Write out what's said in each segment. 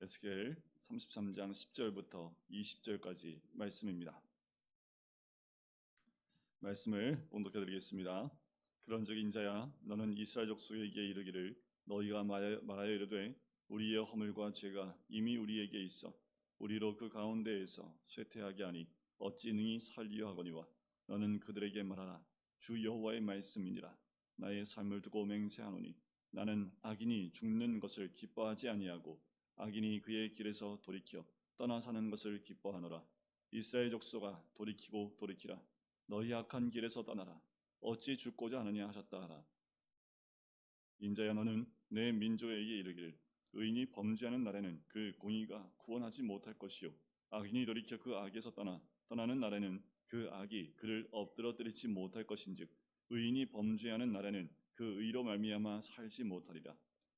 에스겔 33장 10절부터 20절까지 말씀입니다. 말씀을 봉독해 드리겠습니다. 그런즉 인자야, 너는 이스라엘 족속에게 이르기를 너희가 말하여 이르되 우리의 허물과 죄가 이미 우리에게 있어 우리로 그 가운데에서 쇠퇴하게 하니 어찌 능히 살리려 하거니와 너는 그들에게 말하라. 주 여호와의 말씀이니라. 나의 삶을 두고 맹세하노니 나는 악인이 죽는 것을 기뻐하지 아니하고 악인이 그의 길에서 돌이켜 떠나 사는 것을 기뻐하노라. 이스라엘 족속아, 돌이키고 돌이키라. 너희 악한 길에서 떠나라. 어찌 죽고자 하느냐 하셨다 하라. 인자야, 너는 내 민족에게 이르기를 의인이 범죄하는 날에는 그 공의가 구원하지 못할 것이요 악인이 돌이켜 그 악에서 떠나는 날에는 그 악이 그를 엎드러뜨리지 못할 것인즉 의인이 범죄하는 날에는 그 의로 말미암아 살지 못하리라.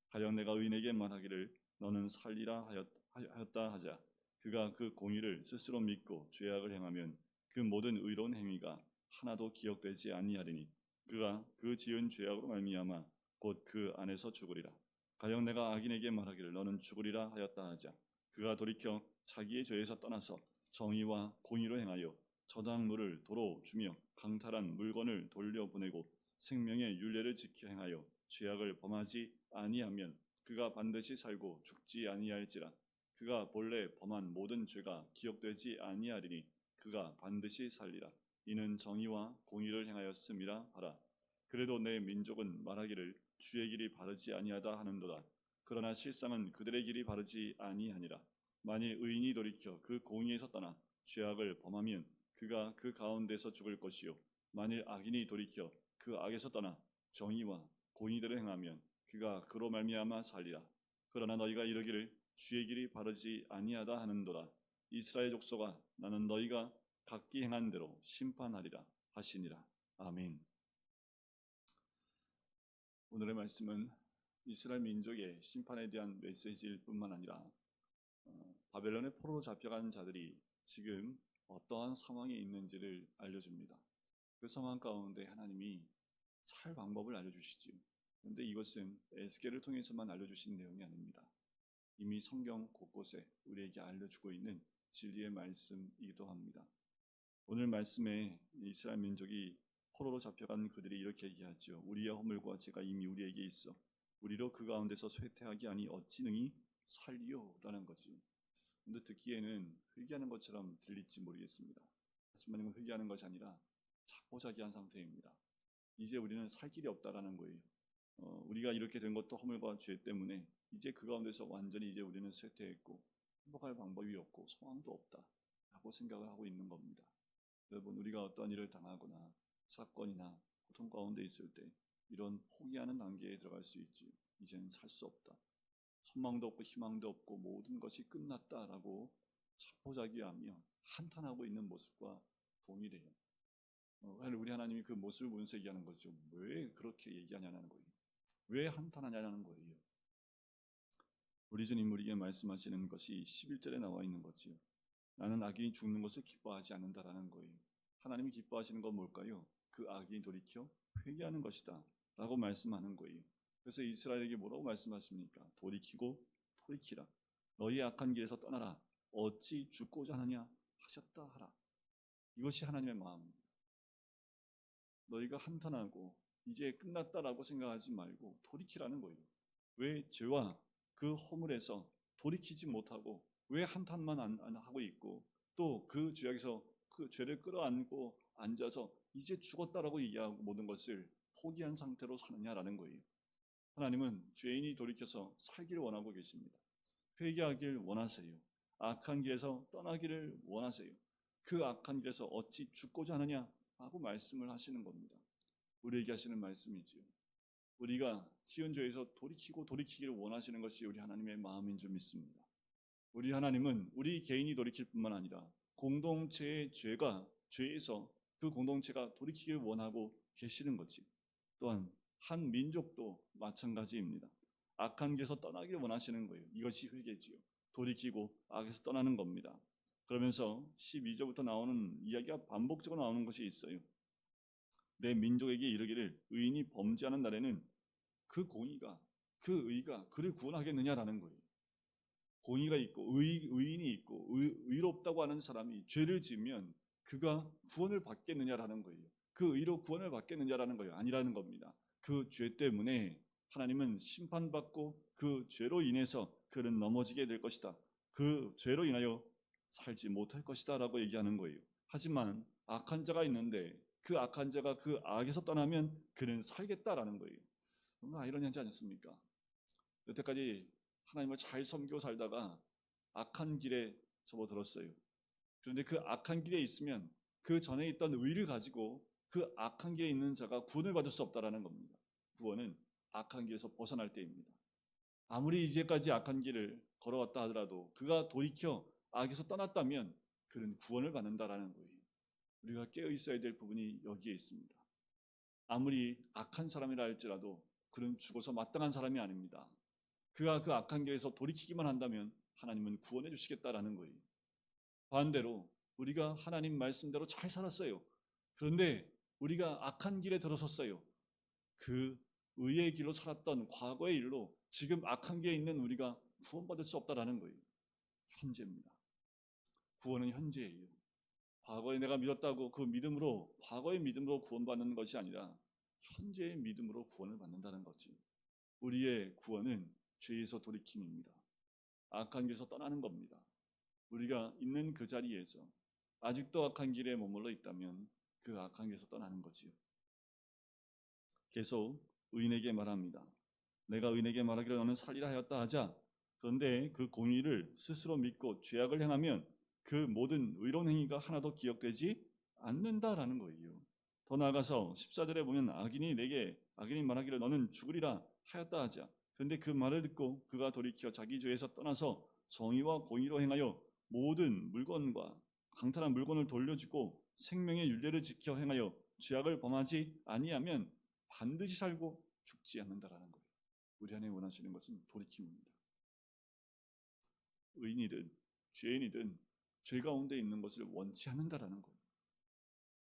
가령 내가 의인에게 말하기를 너는 살리라 하였다 하자 그가 그 공의를 스스로 믿고 죄악을 행하면 그 모든 의로운 행위가 하나도 기억되지 아니하리니 그가 그 지은 죄악으로 말미암아 곧 그 안에서 죽으리라. 가령 내가 악인에게 말하기를 너는 죽으리라 하였다 하자 그가 돌이켜 자기의 죄에서 떠나서 정의와 공의로 행하여 저당물을 도로 주며 강탈한 물건을 돌려보내고 생명의 율례를 지켜 행하여 죄악을 범하지 아니하면 그가 반드시 살고 죽지 아니할지라. 그가 본래 범한 모든 죄가 기억되지 아니하리니 그가 반드시 살리라. 이는 정의와 공의를 행하였음이라 하라. 그래도 내 민족은 말하기를 주의 길이 바르지 아니하다 하는도다. 그러나 실상은 그들의 길이 바르지 아니하니라. 만일 의인이 돌이켜 그 공의에서 떠나 죄악을 범하면 그가 그 가운데서 죽을 것이요 만일 악인이 돌이켜 그 악에서 떠나 정의와 공의대로 행하면 그가 그로 말미암아 살리라. 그러나 너희가 이르기를 주의 길이 바르지 아니하다 하는도다. 이스라엘 족속아, 나는 너희가 각기 행한 대로 심판하리라 하시니라. 아멘. 오늘의 말씀은 이스라엘 민족의 심판에 대한 메시지일 뿐만 아니라 바벨론의 포로로 잡혀간 자들이 지금 어떠한 상황에 있는지를 알려줍니다. 그 상황 가운데 하나님이 살 방법을 알려주시지요. 그런데 이것은 에스겔을 통해서만 알려주신 내용이 아닙니다. 이미 성경 곳곳에 우리에게 알려주고 있는 진리의 말씀이기도 합니다. 오늘 말씀에 이스라엘 민족이 포로로 잡혀간 그들이 이렇게 얘기하죠. 우리의 허물과 죄가 이미 우리에게 있어 우리로 그 가운데서 쇠퇴하게 하니 어찌 능히 살리요라는 거죠. 근데 듣기에는 회개하는 것처럼 들릴지 모르겠습니다. 하지만 회개하는 것이 아니라 자포자기한 상태입니다. 이제 우리는 살 길이 없다라는 거예요. 우리가 이렇게 된 것도 허물과 죄 때문에 이제 그 가운데서 완전히 이제 우리는 쇠퇴했고 행복할 방법이 없고 소망도 없다라고 생각을 하고 있는 겁니다. 여러분, 우리가 어떠한 일을 당하거나 사건이나 고통 가운데 있을 때 이런 포기하는 단계에 들어갈 수 있지. 이제는 살 수 없다. 소망도 없고 희망도 없고 모든 것이 끝났다라고 자포자기하며 한탄하고 있는 모습과 동일해요. 우리 하나님이 그 모습을 보면서 얘기하는 거죠. 왜 그렇게 얘기하냐는 거예요. 왜 한탄하냐는 거예요. 우리 주님 우리에게 말씀하시는 것이 11절에 나와 있는 거지요. 나는 악인이 죽는 것을 기뻐하지 않는다라는 거예요. 하나님이 기뻐하시는 건 뭘까요? 그 악인이 돌이켜 회개하는 것이다 라고 말씀하는 거예요. 그래서 이스라엘에게 뭐라고 말씀하십니까? 돌이키고 돌이키라. 너희 악한 길에서 떠나라. 어찌 죽고자 하느냐 하셨다 하라. 이것이 하나님의 마음입니다. 너희가 한탄하고 이제 끝났다라고 생각하지 말고 돌이키라는 거예요. 왜 죄와 그 허물에서 돌이키지 못하고 왜 한탄만 안 하고 있고 또 그 죄악에서 그 죄를 끌어안고 앉아서 이제 죽었다라고 얘기하고 모든 것을 포기한 상태로 사느냐라는 거예요. 하나님은 죄인이 돌이켜서 살기를 원하고 계십니다. 회개하길 원하세요. 악한 길에서 떠나기를 원하세요. 그 악한 길에서 어찌 죽고자 하느냐 하고 말씀을 하시는 겁니다. 우리에게 하시는 말씀이지요. 우리가 지은 죄에서 돌이키고 돌이키기를 원하시는 것이 우리 하나님의 마음인 줄 믿습니다. 우리 하나님은 우리 개인이 돌이킬 뿐만 아니라 공동체의 죄에서 그 공동체가 돌이키기를 원하고 계시는 거지. 또한 한 민족도 마찬가지입니다. 악한 길에서 떠나기를 원하시는 거예요. 이것이 회개지요. 돌이키고 악에서 떠나는 겁니다. 그러면서 12절부터 나오는 이야기가 반복적으로 나오는 것이 있어요. 내 민족에게 이르기를 의인이 범죄하는 날에는 그 공의가 그 의가 그를 구원하겠느냐라는 거예요. 공의가 있고 의인이 있고 의롭다고 하는 사람이 죄를 지으면 그가 구원을 받겠느냐라는 거예요. 그 의로 구원을 받겠느냐라는 거예요. 아니라는 겁니다. 그 죄 때문에 하나님은 심판받고 그 죄로 인해서 그는 넘어지게 될 것이다. 그 죄로 인하여 살지 못할 것이다 라고 얘기하는 거예요. 하지만 악한 자가 있는데 그 악한 자가 그 악에서 떠나면 그는 살겠다라는 거예요. 뭔가 아이러니하지 않습니까? 여태까지 하나님을 잘 섬기고 살다가 악한 길에 접어들었어요. 그런데 그 악한 길에 있으면 그 전에 있던 의를 가지고 그 악한 길에 있는 자가 구원을 받을 수 없다라는 겁니다. 구원은 악한 길에서 벗어날 때입니다. 아무리 이제까지 악한 길을 걸어왔다 하더라도 그가 돌이켜 악에서 떠났다면 그는 구원을 받는다라는 거예요. 우리가 깨어 있어야 될 부분이 여기에 있습니다. 아무리 악한 사람이라 할지라도 그는 죽어서 마땅한 사람이 아닙니다. 그가 그 악한 길에서 돌이키기만 한다면 하나님은 구원해 주시겠다라는 거예요. 반대로 우리가 하나님 말씀대로 잘 살았어요. 그런데 우리가 악한 길에 들어섰어요. 그 의의 길로 살았던 과거의 일로 지금 악한 길에 있는 우리가 구원받을 수 없다라는 거예요. 현재입니다. 구원은 현재예요. 과거에 내가 믿었다고 그 믿음으로, 과거의 믿음으로 구원받는 것이 아니라 현재의 믿음으로 구원을 받는다는 거지. 우리의 구원은 죄에서 돌이킴입니다. 악한 길에서 떠나는 겁니다. 우리가 있는 그 자리에서 아직도 악한 길에 머물러 있다면 그 악한 길에서 떠나는 거지요. 계속 의인에게 말합니다. 내가 의인에게 말하기를 너는 살리라 하였다 하자. 그런데 그 공의를 스스로 믿고 죄악을 행하면 그 모든 의로운 행위가 하나도 기억되지 않는다라는 거예요. 더 나아가서 14절에 보면 악인이 말하기를 너는 죽으리라 하였다 하자. 그런데 그 말을 듣고 그가 돌이켜 자기 죄에서 떠나서 정의와 공의로 행하여 모든 물건과 강탈한 물건을 돌려주고 생명의 율례를 지켜 행하여 죄악을 범하지 아니하면 반드시 살고 죽지 않는다라는 거예요. 우리 안에 원하시는 것은 돌이킴입니다. 의인이든 죄인이든 죄 가운데 있는 것을 원치 않는다라는 거예요.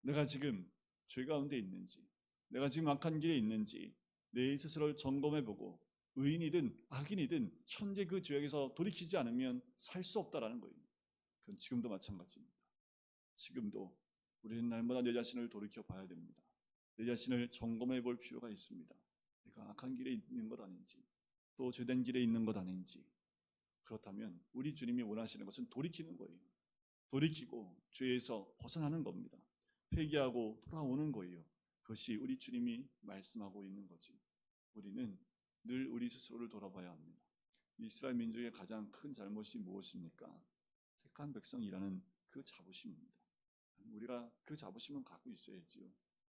내가 지금 죄 가운데 있는지, 내가 지금 악한 길에 있는지 내 스스로를 점검해보고 의인이든 악인이든 현재 그 죄악에서 돌이키지 않으면 살 수 없다라는 거예요. 그건 지금도 마찬가지입니다. 지금도 우리는 날마다 내 자신을 돌이켜 봐야 됩니다. 내 자신을 점검해 볼 필요가 있습니다. 내가 악한 길에 있는 것 아닌지, 또 죄된 길에 있는 것 아닌지. 그렇다면 우리 주님이 원하시는 것은 돌이키는 거예요. 돌이키고 죄에서 벗어나는 겁니다. 회개하고 돌아오는 거예요. 그것이 우리 주님이 말씀하고 있는 거지. 우리는 늘 우리 스스로를 돌아봐야 합니다. 이스라엘 민족의 가장 큰 잘못이 무엇입니까? 택한 백성이라는 그 자부심입니다. 우리가 그 자부심은 갖고 있어야지요.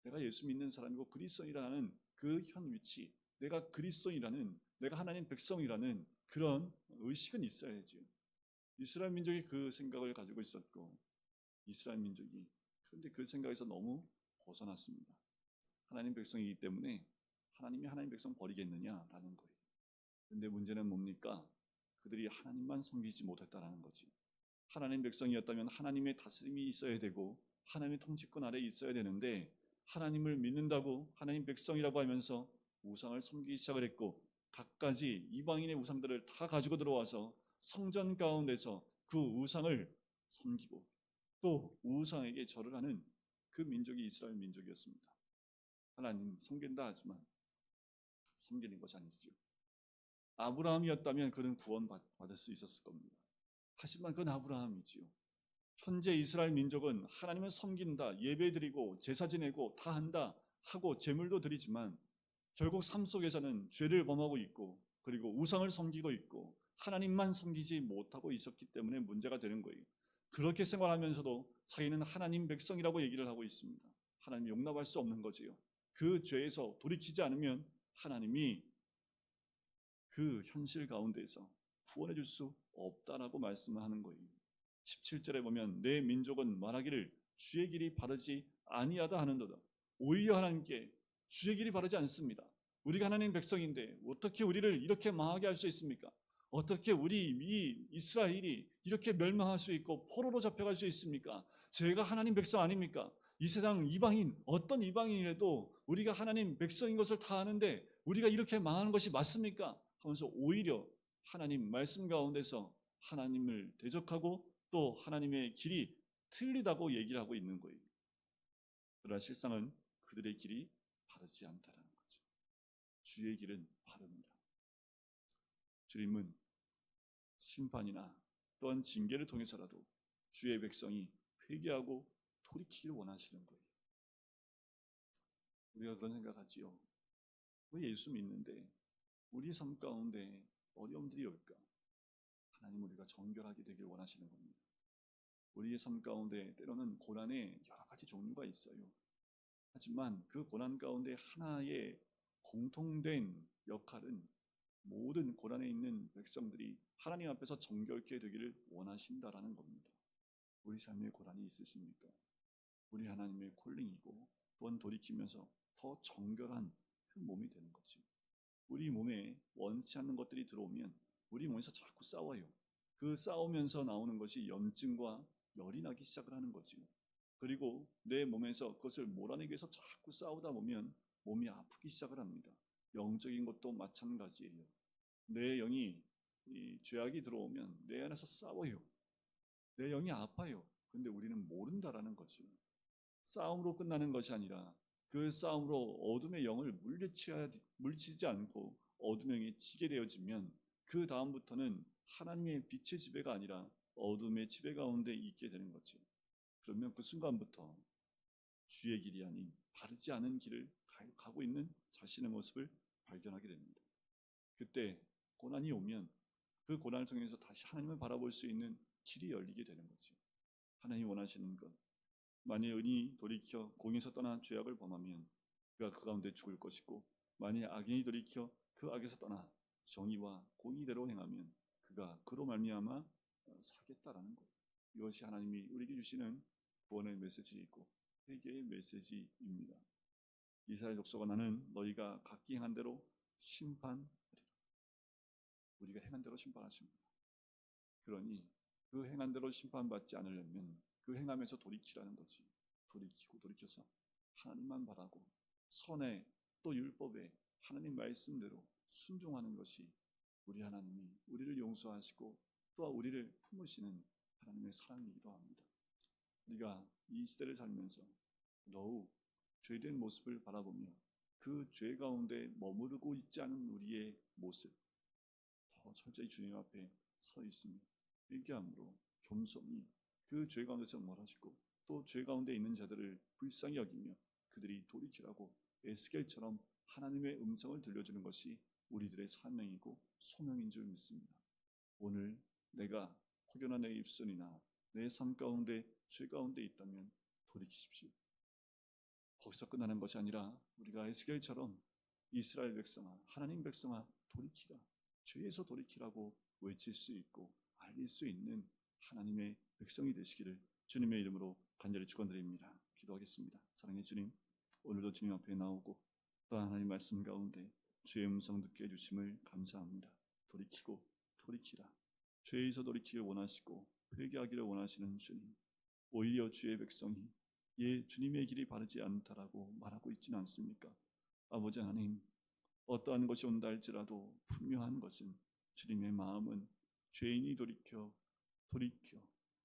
내가 예수 믿는 사람이고 그리스도인이라는 그 현 위치, 내가 그리스도인이라는, 내가 하나님 백성이라는 그런 의식은 있어야지요. 이스라엘 민족이 그 생각을 가지고 있었고, 이스라엘 민족이 그런데 그 생각에서 너무 벗어났습니다. 하나님 백성이기 때문에 하나님이 하나님 백성 버리겠느냐라는 거예요. 그런데 문제는 뭡니까? 그들이 하나님만 섬기지 못했다라는 거지. 하나님 백성이었다면 하나님의 다스림이 있어야 되고 하나님의 통치권 아래에 있어야 되는데, 하나님을 믿는다고 하나님 백성이라고 하면서 우상을 섬기기 시작을 했고, 갖가지 이방인의 우상들을 다 가지고 들어와서 성전 가운데서 그 우상을 섬기고 또 우상에게 절을 하는 그 민족이 이스라엘 민족이었습니다. 하나님 섬긴다 하지만 섬기는 것이 아니죠. 아브라함이었다면 그는 구원받을 수 있었을 겁니다. 하지만 그건 아브라함이지요. 현재 이스라엘 민족은 하나님을 섬긴다, 예배드리고 제사 지내고 다 한다 하고 제물도 드리지만 결국 삶 속에서는 죄를 범하고 있고 그리고 우상을 섬기고 있고 하나님만 섬기지 못하고 있었기 때문에 문제가 되는 거예요. 그렇게 생활하면서도 자기는 하나님 백성이라고 얘기를 하고 있습니다. 하나님이 용납할 수 없는 거지요. 그 죄에서 돌이키지 않으면 하나님이 그 현실 가운데서 구원해 줄 수 없다라고 말씀을 하는 거예요. 17절에 보면 내 민족은 말하기를 주의 길이 바르지 아니하다 하는도다. 오히려 하나님께 주의 길이 바르지 않습니다. 우리가 하나님 백성인데 어떻게 우리를 이렇게 망하게 할 수 있습니까? 어떻게 우리 이 이스라엘이 이렇게 멸망할 수 있고 포로로 잡혀갈 수 있습니까? 제가 하나님 백성 아닙니까? 이 세상 이방인, 어떤 이방인이라도 우리가 하나님 백성인 것을 다 아는데 우리가 이렇게 망하는 것이 맞습니까? 하면서 오히려 하나님 말씀 가운데서 하나님을 대적하고 또 하나님의 길이 틀리다고 얘기를 하고 있는 거예요. 그러나 실상은 그들의 길이 바르지 않다라는 거죠. 주의 길은 바릅니다. 주님은 심판이나 또한 징계를 통해서라도 주의 백성이 회개하고 돌이키기를 원하시는 거예요. 우리가 그런 생각하지요. 왜 예수 믿는데 우리 삶 가운데 어려움들이 올까? 하나님 우리가 정결하게 되길 원하시는 겁니다. 우리의 삶 가운데 때로는 고난의 여러 가지 종류가 있어요. 하지만 그 고난 가운데 하나의 공통된 역할은 모든 고난에 있는 백성들이 하나님 앞에서 정결케 되기를 원하신다라는 겁니다. 우리 삶에 고난이 있으십니까? 우리 하나님의 콜링이고 또한 돌이키면서 더 정결한 그 몸이 되는 거지. 우리 몸에 원치 않는 것들이 들어오면 우리 몸에서 자꾸 싸워요. 그 싸우면서 나오는 것이 염증과 열이 나기 시작을 하는 거지. 그리고 내 몸에서 그것을 몰아내기 위해서 자꾸 싸우다 보면 몸이 아프기 시작을 합니다. 영적인 것도 마찬가지예요. 내 영이 이 죄악이 들어오면 내 안에서 싸워요. 내 영이 아파요. 근데 우리는 모른다라는 거죠. 싸움으로 끝나는 것이 아니라 그 싸움으로 어둠의 영을 물리치지 않고 어둠의 영이 지게 되어지면 그 다음부터는 하나님의 빛의 지배가 아니라 어둠의 지배 가운데 있게 되는 거죠. 그러면 그 순간부터 주의 길이 아닌 바르지 않은 길을 가고 있는 자신의 모습을 발견하게 됩니다. 그때 고난이 오면 그 고난을 통해서 다시 하나님을 바라볼 수 있는 길이 열리게 되는 거죠. 하나님이 원하시는 것, 만일 의인이 돌이켜 공에서 떠나 죄악을 범하면 그가 그 가운데 죽을 것이고, 만일 악인이 돌이켜 그 악에서 떠나 정의와 공의대로 행하면 그가 그로 말미암아 사겠다라는 것. 이것이 하나님이 우리에게 주시는 구원의 메시지이고 회개의 메시지입니다. 이스라엘 족속아 나는 너희가 각기 행한 대로 심판하리라. 우리가 행한 대로 심판하십니다. 그러니 그 행한 대로 심판받지 않으려면 그 행함에서 돌이키라는 거지. 돌이키고 돌이켜서 하나님만 바라고 선에 또 율법에 하나님 말씀대로 순종하는 것이 우리 하나님이 우리를 용서하시고 또한 우리를 품으시는 하나님의 사랑이기도 합니다. 우리가 이 시대를 살면서 더욱 죄된 모습을 바라보며 그 죄 가운데 머무르고 있지 않은 우리의 모습 더 철저히 주님 앞에 서 있으며 회개함으로 겸손히 그 죄 가운데서 멀어지고 또 죄 가운데 있는 자들을 불쌍히 여기며 그들이 돌이키라고 에스겔처럼 하나님의 음성을 들려주는 것이 우리들의 사명이고 소명인 줄 믿습니다. 오늘 내가 혹여나 내 입술이나 내 삶 가운데 죄 가운데 있다면 돌이키십시오. 거기서 끝나는 것이 아니라 우리가 에스겔처럼 이스라엘 백성아, 하나님 백성아 돌이키라, 죄에서 돌이키라고 외칠 수 있고 알릴 수 있는 하나님의 백성이 되시기를 주님의 이름으로 간절히 축원드립니다. 기도하겠습니다. 사랑의 주님, 오늘도 주님 앞에 나오고 또 하나님 말씀 가운데 주의 음성 듣게 해주심을 감사합니다. 돌이키고 돌이키라, 죄에서 돌이키길 원하시고 회개하기를 원하시는 주님, 오히려 주의 백성이 주님의 길이 바르지 않다라고 말하고 있지는 않습니까? 아버지 하나님, 어떠한 것이 온다 할지라도 분명한 것은 주님의 마음은 죄인이 돌이켜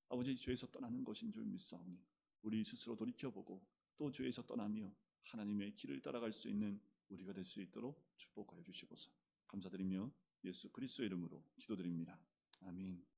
아버지 죄에서 떠나는 것인 줄 믿사오니 우리 스스로 돌이켜보고 또 죄에서 떠나며 하나님의 길을 따라갈 수 있는 우리가 될 수 있도록 축복하여 주시고서 감사드리며 예수 그리스도의 이름으로 기도드립니다. 아멘.